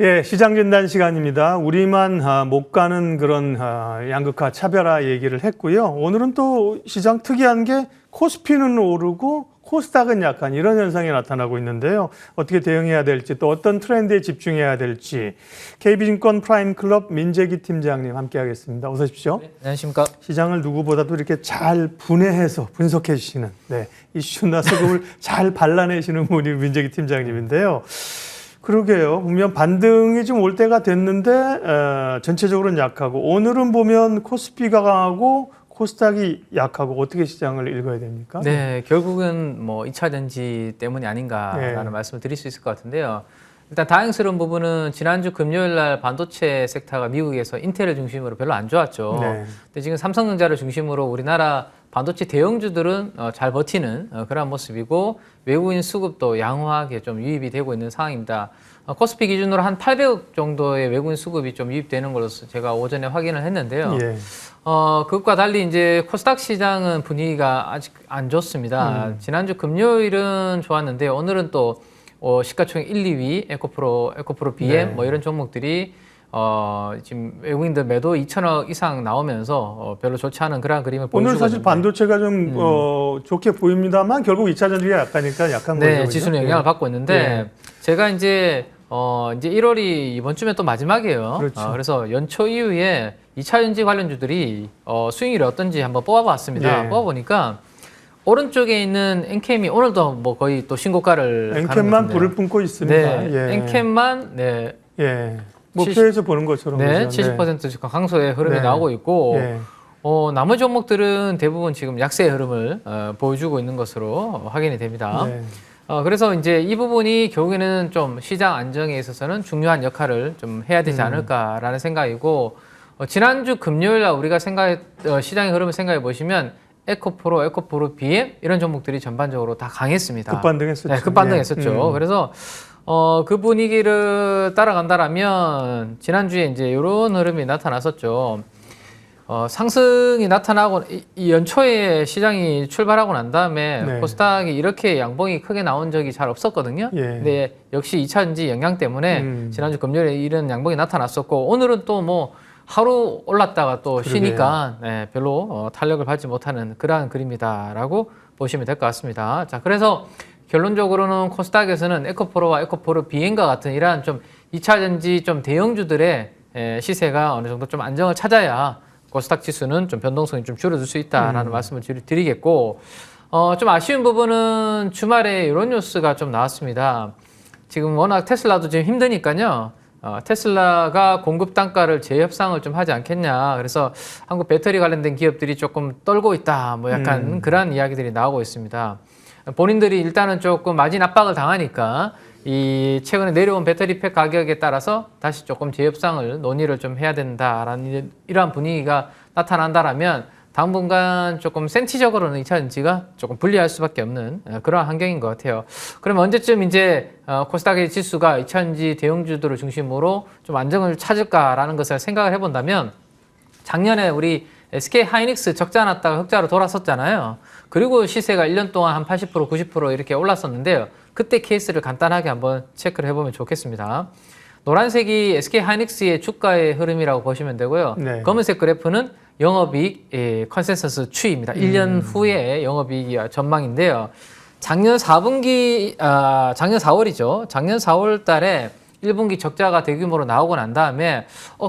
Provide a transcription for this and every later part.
예, 시장 진단 시간입니다. 우리만 못 가는 그런 양극화 차별화 얘기를 했고요. 오늘은 또 시장 특이한 게 코스피는 오르고 코스닥은 약간 이런 현상이 나타나고 있는데요. 어떻게 대응해야 될지 또 어떤 트렌드에 집중해야 될지 KB증권 프라임클럽 민재기 팀장님 함께하겠습니다. 어서 오십시오. 네, 안녕하십니까. 시장을 누구보다도 이렇게 잘 분해해서 분석해 주시는 이슈나 수급을 잘 발라내시는 분이 민재기 팀장님인데요. 그러게요. 보면 반등이 좀 올 때가 됐는데 전체적으로는 약하고 오늘은 보면 코스피가 강하고 코스닥이 약하고 어떻게 시장을 읽어야 됩니까? 네, 결국은 뭐 2차 전지 때문이 아닌가라는 말씀을 드릴 수 있을 것 같은데요. 일단 다행스러운 부분은 지난주 금요일 날 반도체 섹터가 미국에서 인텔을 중심으로 별로 안 좋았죠. 근데 지금 삼성전자를 중심으로 우리나라 반도체 대형주들은 잘 버티는 그런 모습이고 외국인 수급도 양호하게 좀 유입이 되고 있는 상황입니다. 코스피 기준으로 한 800억 정도의 외국인 수급이 좀 유입되는 걸로 제가 오전에 확인을 했는데요. 그것과 달리 이제 코스닥 시장은 분위기가 아직 안 좋습니다. 지난주 금요일은 좋았는데 오늘은 또 시가총액 1, 2위 에코프로 BM 뭐 이런 종목들이 지금 외국인들 매도 2천억 이상 나오면서 별로 좋지 않은 그런 그림을 보여주고 오늘 사실 반도체가 좀 좋게 보입니다만 결국 2차 전지가 약하니까 약한 거죠. 네, 지수는 영향을 받고 있는데 제가 이제 1월이 이번 주면 또 마지막이에요. 그렇죠. 그래서 연초 이후에 2차 전지 관련주들이 수익률이 어떤지 한번 뽑아봤습니다. 뽑아보니까 오른쪽에 있는 엔캠이 오늘도 뭐 거의 또 신고가를 엔캠만 불을 뿜고 있습니다. 네, 엔캠만 목표에서 보는 것처럼 네, 70% 강소의 흐름이 나오고 있고 나머지 종목들은 대부분 지금 약세의 흐름을 보여주고 있는 것으로 확인이 됩니다. 그래서 이제 이 부분이 결국에는 좀 시장 안정에 있어서는 중요한 역할을 좀 해야 되지 않을까라는 생각이고 지난주 금요일 날 우리가 시장의 흐름을 생각해 보시면 에코프로 BM 이런 종목들이 전반적으로 다 강했습니다. 급반등했었죠. 네, 급반등했었죠. 그래서 그 분위기를 따라간다라면 지난주에 이제 이런 흐름이 나타났었죠. 상승이 나타나고 이 연초에 시장이 출발하고 난 다음에 코스닥이 이렇게 양봉이 크게 나온 적이 잘 없었거든요. 근데 역시 2차 전지 영향 때문에 지난주 금요일에 이런 양봉이 나타났었고 오늘은 또 뭐 하루 올랐다가 또 쉬니까 별로 탄력을 받지 못하는 그러한 그림이다라고 보시면 될 것 같습니다. 자, 그래서 결론적으로는 코스닥에서는 에코프로와 에코프로 BM과 같은 이러한 좀 2차 전지 좀 대형주들의 시세가 어느 정도 좀 안정을 찾아야 코스닥 지수는 좀 변동성이 좀 줄어들 수 있다라는 말씀을 드리겠고 좀 아쉬운 부분은 주말에 이런 뉴스가 좀 나왔습니다. 지금 워낙 테슬라도 지금 힘드니까요. 테슬라가 공급 단가를 재협상을 좀 하지 않겠냐. 그래서 한국 배터리 관련된 기업들이 조금 떨고 있다. 뭐 약간 그런 이야기들이 나오고 있습니다. 본인들이 일단은 조금 마진 압박을 당하니까 이 최근에 내려온 배터리팩 가격에 따라서 다시 조금 재협상을 논의를 좀 해야 된다라는 이러한 분위기가 나타난다라면 당분간 조금 센티적으로는 2차 전지가 조금 불리할 수밖에 없는 그런 환경인 것 같아요. 그러면 언제쯤 이제 코스닥의 지수가 2차 전지 대형주들을 중심으로 좀 안정을 찾을까라는 것을 생각을 해본다면 작년에 우리 SK 하이닉스 적자 났다가 흑자로 돌아섰잖아요. 그리고 시세가 1년 동안 한 80%, 90% 이렇게 올랐었는데요. 그때 케이스를 간단하게 한번 체크를 해보면 좋겠습니다. 노란색이 SK 하이닉스의 주가의 흐름이라고 보시면 되고요. 검은색 그래프는 영업이익 컨센서스 추이입니다. 1년 후에 영업이익 전망인데요. 작년 4분기, 작년 4월이죠. 작년 4월 달에 1분기 적자가 대규모로 나오고 난 다음에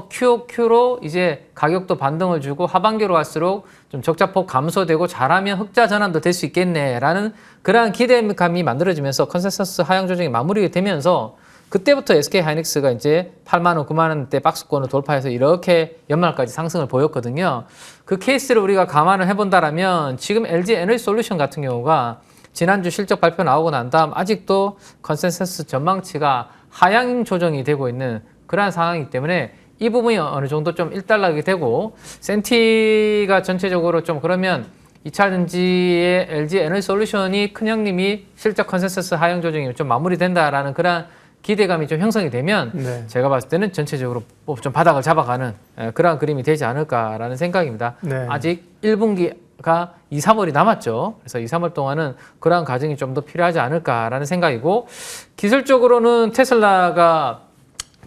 QOQ로 이제 가격도 반등을 주고 하반기로 갈수록 좀 적자폭 감소되고 잘하면 흑자 전환도 될 수 있겠네라는 그러한 기대감이 만들어지면서 컨센서스 하향 조정이 마무리되면서 그때부터 SK 하이닉스가 이제 8만 원, 9만 원대 박스권을 돌파해서 이렇게 연말까지 상승을 보였거든요. 그 케이스를 우리가 감안을 해본다라면 지금 LG 에너지 솔루션 같은 경우가 지난주 실적 발표 나오고 난 다음 아직도 컨센서스 전망치가 하향 조정이 되고 있는 그러한 상황이기 때문에 이 부분이 어느 정도 좀 일단락이 되고 센티가 전체적으로 좀 그러면 2차 전지의 LG 에너지 솔루션이 큰형님이 실적 컨센서스 하향 조정이 좀 마무리된다라는 그런 기대감이 좀 형성이 되면 네. 제가 봤을 때는 전체적으로 좀 바닥을 잡아가는 그러한 그림이 되지 않을까라는 생각입니다. 네. 아직 1분기가 2, 3월이 남았죠. 그래서 2, 3월 동안은 그러한 과정이 좀 더 필요하지 않을까라는 생각이고 기술적으로는 테슬라가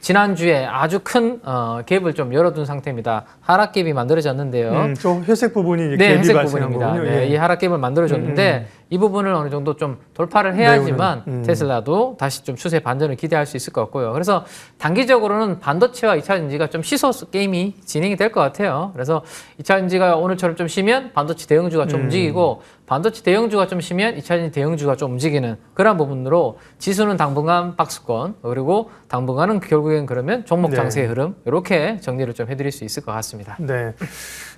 지난주에 아주 큰 갭을 좀 열어둔 상태입니다. 하락 갭이 만들어졌는데요. 저 회색 부분이 네, 갭이 회색 발생한 부분입니다. 거군요. 네, 예. 이 하락 갭을 만들어줬는데 이 부분을 어느 정도 좀 돌파를 해야지만 테슬라도 다시 좀 추세 반전을 기대할 수 있을 것 같고요. 그래서 단기적으로는 반도체와 2차 전지가 좀 시소 게임이 진행이 될 것 같아요. 그래서 2차 전지가 오늘처럼 좀 쉬면 반도체 대형주가 좀 움직이고 반도체 대형주가 좀 쉬면 2차 전지 대형주가 좀 움직이는 그런 부분으로 지수는 당분간 박스권 그리고 당분간은 결국엔 그러면 종목 장세의 흐름 이렇게 정리를 좀 해드릴 수 있을 것 같습니다. 네.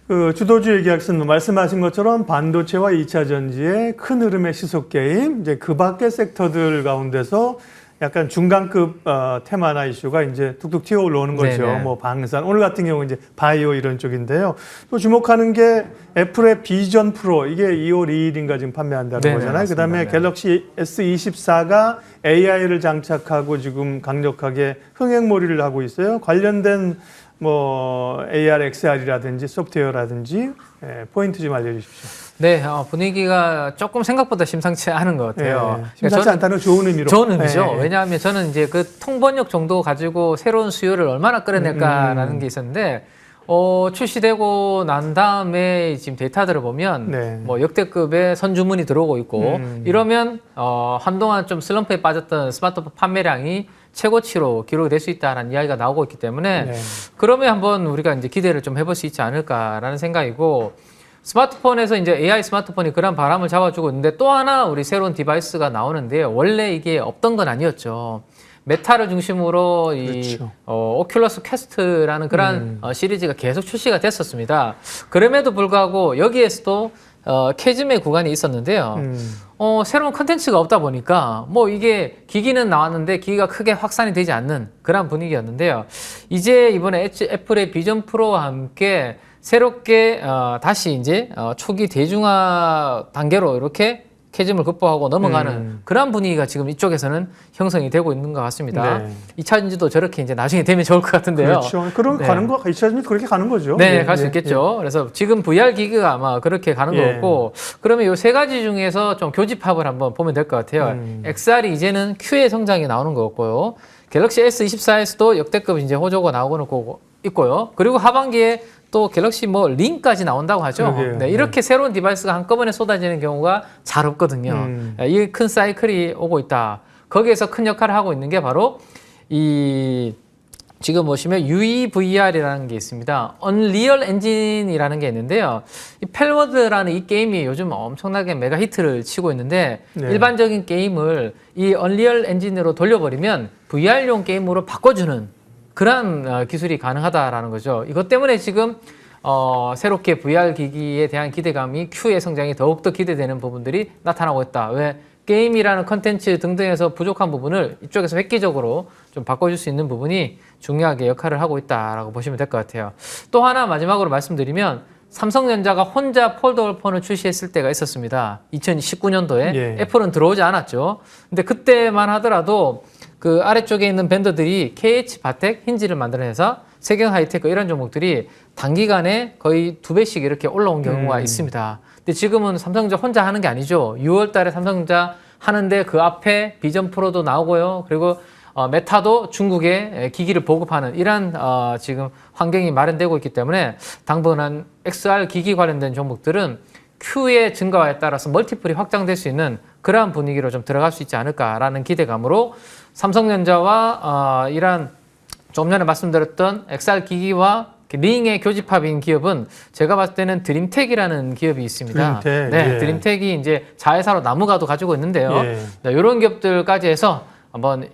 그 주도주 얘기하신 말씀하신 것처럼 반도체와 2차 전지의 큰 흐름의 시속 게임, 이제 그 밖의 섹터들 가운데서 약간 중간급 테마나 이슈가 이제 툭툭 튀어 올라오는 거죠. 네네. 뭐 방산, 오늘 같은 경우 이제 바이오 이런 쪽인데요. 또 주목하는 게 애플의 비전 프로, 이게 2월 2일인가 지금 판매한다는 네네, 거잖아요. 맞습니다. 그다음에 네. 갤럭시 S24가 AI를 장착하고 지금 강력하게 흥행몰이를 하고 있어요. 관련된 뭐 AR, XR이라든지 소프트웨어라든지 포인트 좀 알려주십시오. 네, 분위기가 조금 생각보다 심상치 않은 것 같아요. 심상치 않다는 좋은 의미로. 좋은 의미죠. 네. 왜냐하면 저는 이제 그 통번역 정도 가지고 새로운 수요를 얼마나 끌어낼까라는 게 있었는데 출시되고 난 다음에 지금 데이터들을 보면 네. 뭐 역대급의 선주문이 들어오고 있고 이러면 한동안 좀 슬럼프에 빠졌던 스마트폰 판매량이 최고치로 기록이 될 수 있다는 이야기가 나오고 있기 때문에 네. 그러면 한번 우리가 이제 기대를 좀 해볼 수 있지 않을까라는 생각이고 스마트폰에서 이제 AI 스마트폰이 그런 바람을 잡아주고 있는데 또 하나 우리 새로운 디바이스가 나오는데요. 원래 이게 없던 건 아니었죠. 메타를 중심으로 이 그렇죠. 오큘러스 퀘스트라는 그런 시리즈가 계속 출시가 됐었습니다. 그럼에도 불구하고 여기에서도 캐즘의 구간이 있었는데요. 새로운 컨텐츠가 없다 보니까 뭐 이게 기기는 나왔는데 기기가 크게 확산이 되지 않는 그런 분위기였는데요. 이제 이번에 애플의 비전 프로와 함께 새롭게 다시 이제 초기 대중화 단계로 이렇게 캐즘을 극복하고 넘어가는 그런 분위기가 지금 이쪽에서는 형성이 되고 있는 것 같습니다. 네. 2차 전지도 저렇게 이제 나중에 되면 좋을 것 같은데요. 그렇죠. 그럼 네. 가는 거, 2차 전지 그렇게 가는 거죠. 네, 갈 수 있겠죠. 그래서 지금 VR 기기가 아마 그렇게 가는 예. 거고, 그러면 이 세 가지 중에서 좀 교집합을 한번 보면 될 것 같아요. XR이 이제는 Q의 성장이 나오는 것 같고요. 갤럭시 S24에서도 역대급 이제 호조가 나오고는 있고요. 그리고 하반기에 또 갤럭시 뭐 링까지 나온다고 하죠. 그러게요. 네, 이렇게 새로운 디바이스가 한꺼번에 쏟아지는 경우가 잘 없거든요. 이 큰 사이클이 오고 있다. 거기에서 큰 역할을 하고 있는 게 바로 이 지금 보시면 UEVR이라는 게 있습니다. 언리얼 엔진이라는 게 있는데요. 이 펠워드라는 이 게임이 요즘 엄청나게 메가 히트를 치고 있는데 네. 일반적인 게임을 이 언리얼 엔진으로 돌려버리면 VR용 게임으로 바꿔주는 그런 기술이 가능하다라는 거죠. 이것 때문에 지금 새롭게 VR 기기에 대한 기대감이 Q의 성장이 더욱더 기대되는 부분들이 나타나고 있다. 왜? 게임이라는 컨텐츠 등등에서 부족한 부분을 이쪽에서 획기적으로 좀 바꿔줄 수 있는 부분이 중요하게 역할을 하고 있다라고 보시면 될 것 같아요. 또 하나 마지막으로 말씀드리면 삼성전자가 혼자 폴더블 폰을 출시했을 때가 있었습니다. 2019년도에 예. 애플은 들어오지 않았죠. 근데 그때만 하더라도 그 아래쪽에 있는 밴더들이 KH 바텍, 힌지를 만드는 회사, 세경 하이테크 이런 종목들이 단기간에 거의 2배씩 이렇게 올라온 경우가 있습니다. 근데 지금은 삼성전자 혼자 하는 게 아니죠. 6월 달에 삼성전자 하는데 그 앞에 비전 프로도 나오고요. 그리고 메타도 중국에 기기를 보급하는 이런 지금 환경이 마련되고 있기 때문에 당분간 XR 기기 관련된 종목들은 Q의 증가에 따라서 멀티플이 확장될 수 있는 그러한 분위기로 좀 들어갈 수 있지 않을까라는 기대감으로 삼성전자와 이런 좀 전에 말씀드렸던 XR 기기와 링의 교집합인 기업은 제가 봤을 때는 드림텍이라는 기업이 있습니다. 드림텍, 네, 예. 드림텍이 이제 자회사로 나무가도 가지고 있는데요. 예. 네, 이런 기업들까지 해서 한번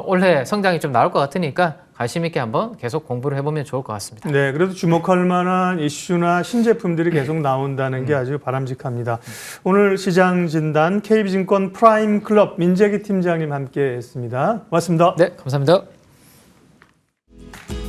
올해 성장이 좀 나올 것 같으니까 관심 있게 한번 계속 공부를 해보면 좋을 것 같습니다. 네, 그래도 주목할 만한 이슈나 신제품들이 계속 나온다는 게 아주 바람직합니다. 오늘 시장 진단 KB증권 프라임 클럽 민재기 팀장님 함께 했습니다. 고맙습니다. 네, 감사합니다.